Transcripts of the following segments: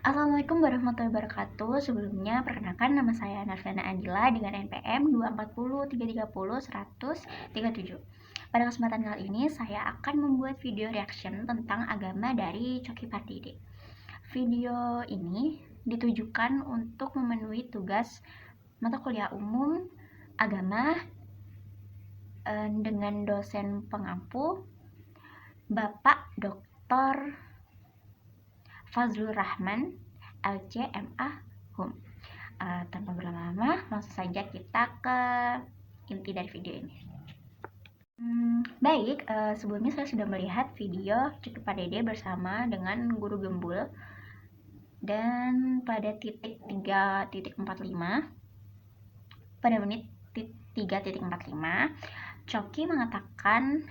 Assalamualaikum warahmatullahi wabarakatuh. Sebelumnya, perkenalkan nama saya Narvana Andila dengan NPM 240 330 137. Pada kesempatan kali ini, saya akan membuat video reaction tentang agama dari Choky Pardede. Video ini ditujukan untuk memenuhi tugas mata kuliah umum agama dengan dosen pengampu Bapak Dr. Fazlur Rahman, LC.MA Hum. Tanpa berlama-lama, langsung saja kita ke inti dari video ini. Baik, sebelumnya saya sudah melihat video Choky Pardede bersama dengan Guru Gembul, dan pada titik 3.45 pada menit 3.45 Choky mengatakan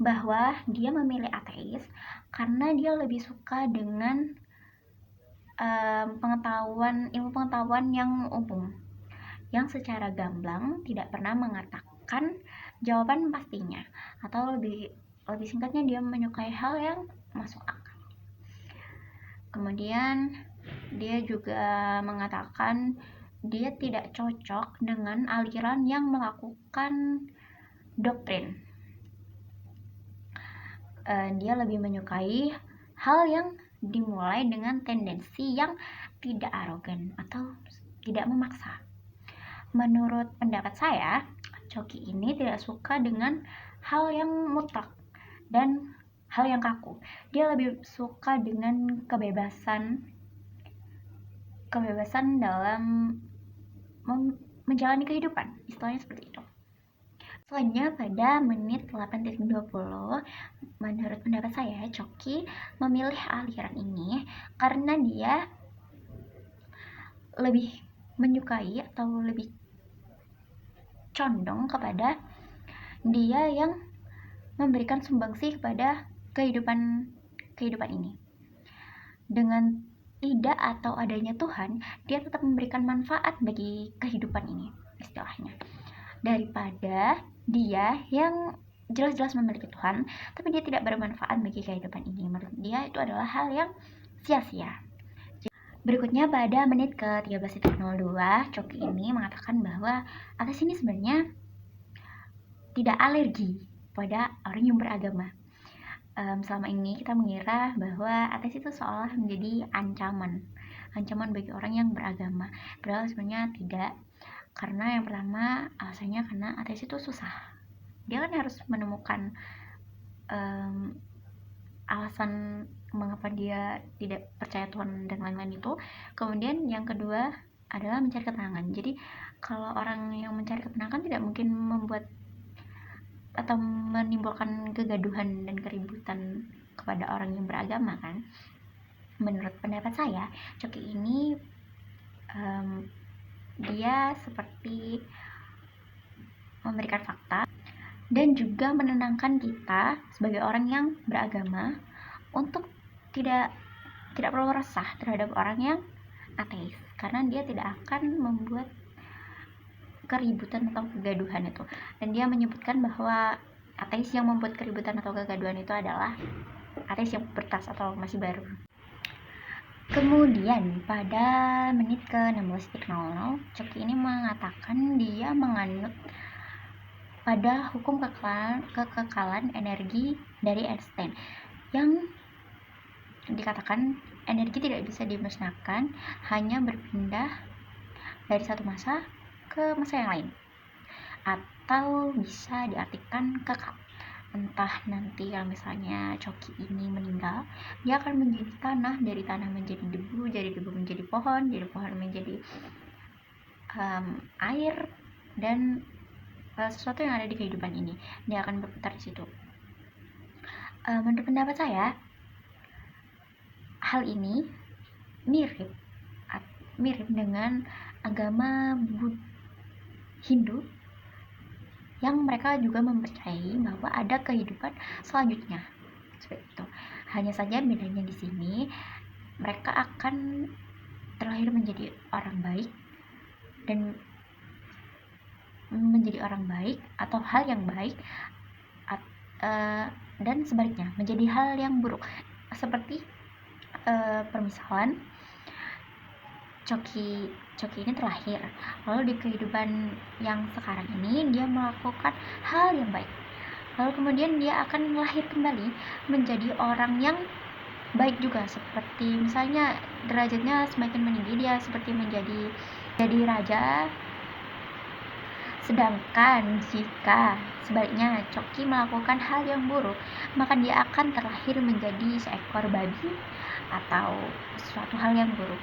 bahwa dia memilih ateis karena dia lebih suka dengan ilmu pengetahuan yang umum, yang secara gamblang tidak pernah mengatakan jawaban pastinya, atau lebih singkatnya, dia menyukai hal yang masuk akal. Kemudian dia juga mengatakan dia tidak cocok dengan aliran yang melakukan doktrin. Dia lebih menyukai hal yang dimulai dengan tendensi yang tidak arogan atau tidak memaksa. Menurut pendapat saya, Choky ini tidak suka dengan hal yang mutlak dan hal yang kaku. Dia lebih suka dengan kebebasan dalam menjalani kehidupan, istilahnya seperti itu. Selanjutnya, pada menit 8.20, menurut pendapat saya, Choky memilih aliran ini karena dia lebih menyukai atau lebih condong kepada dia yang memberikan sumbangsi kepada kehidupan ini. Dengan tidak atau adanya Tuhan, dia tetap memberikan manfaat bagi kehidupan ini, istilahnya. Daripada dia yang jelas-jelas memiliki Tuhan, tapi dia tidak bermanfaat bagi kehidupan ini. Menurut dia itu adalah hal yang sia-sia. Berikutnya, pada menit ke 13.02, Choky ini mengatakan bahwa ateis ini sebenarnya tidak alergi pada orang yang beragama. Selama ini kita mengira bahwa ateis itu seolah menjadi ancaman bagi orang yang beragama. Padahal sebenarnya tidak. Karena yang pertama, alasannya karena ateis itu susah. Dia kan harus menemukan alasan mengapa dia tidak percaya Tuhan dan lain-lain itu. Kemudian yang kedua adalah mencari ketenangan. Jadi kalau orang yang mencari ketenangan tidak mungkin membuat atau menimbulkan kegaduhan dan keributan kepada orang yang beragama, kan? Menurut pendapat saya, Choky ini dia seperti memberikan fakta dan juga menenangkan kita sebagai orang yang beragama untuk tidak perlu resah terhadap orang yang ateis, karena dia tidak akan membuat keributan atau kegaduhan itu. Dan dia menyebutkan bahwa ateis yang membuat keributan atau kegaduhan itu adalah ateis yang bertas atau masih baru. Kemudian pada menit ke 16.00, Choky ini mengatakan dia menganut pada hukum kekekalan energi dari Einstein, yang dikatakan energi tidak bisa dimusnahkan, hanya berpindah dari satu masa ke masa yang lain, atau bisa diartikan kekal. Entah nanti kalau misalnya Choky ini meninggal, dia akan menjadi tanah, dari tanah menjadi debu, dari debu menjadi pohon, dari pohon menjadi air, dan sesuatu yang ada di kehidupan ini. Dia akan berputar di situ. Menurut pendapat saya, hal ini mirip dengan agama Hindu, yang mereka juga mempercayai bahwa ada kehidupan selanjutnya. Seperti itu. Hanya saja bedanya di sini, mereka akan terlahir menjadi orang baik dan menjadi orang baik atau hal yang baik, dan sebaliknya menjadi hal yang buruk, seperti permisalan Coki ini terlahir, lalu di kehidupan yang sekarang ini dia melakukan hal yang baik, lalu kemudian dia akan lahir kembali menjadi orang yang baik juga, seperti misalnya derajatnya semakin meninggi, dia seperti menjadi raja. Sedangkan jika sebaliknya Coki melakukan hal yang buruk, maka dia akan terlahir menjadi seekor babi atau suatu hal yang buruk,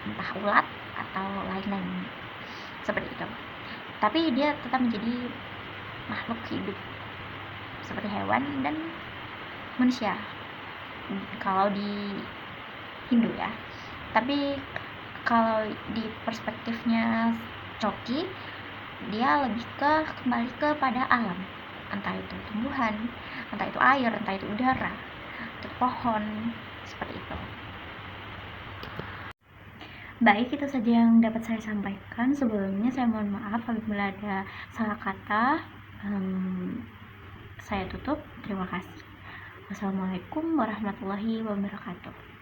entah ulat atau lain-lain seperti itu. Tapi dia tetap menjadi makhluk hidup seperti hewan dan manusia kalau di Hindu ya. Tapi kalau di perspektifnya Coki, dia lebih kembali kepada alam, entah itu tumbuhan, entah itu air, entah itu udara, entah itu pohon, seperti itu. Baik, itu saja yang dapat saya sampaikan. Sebelumnya saya mohon maaf apabila ada salah kata. Saya tutup. Terima kasih. Wassalamualaikum warahmatullahi wabarakatuh.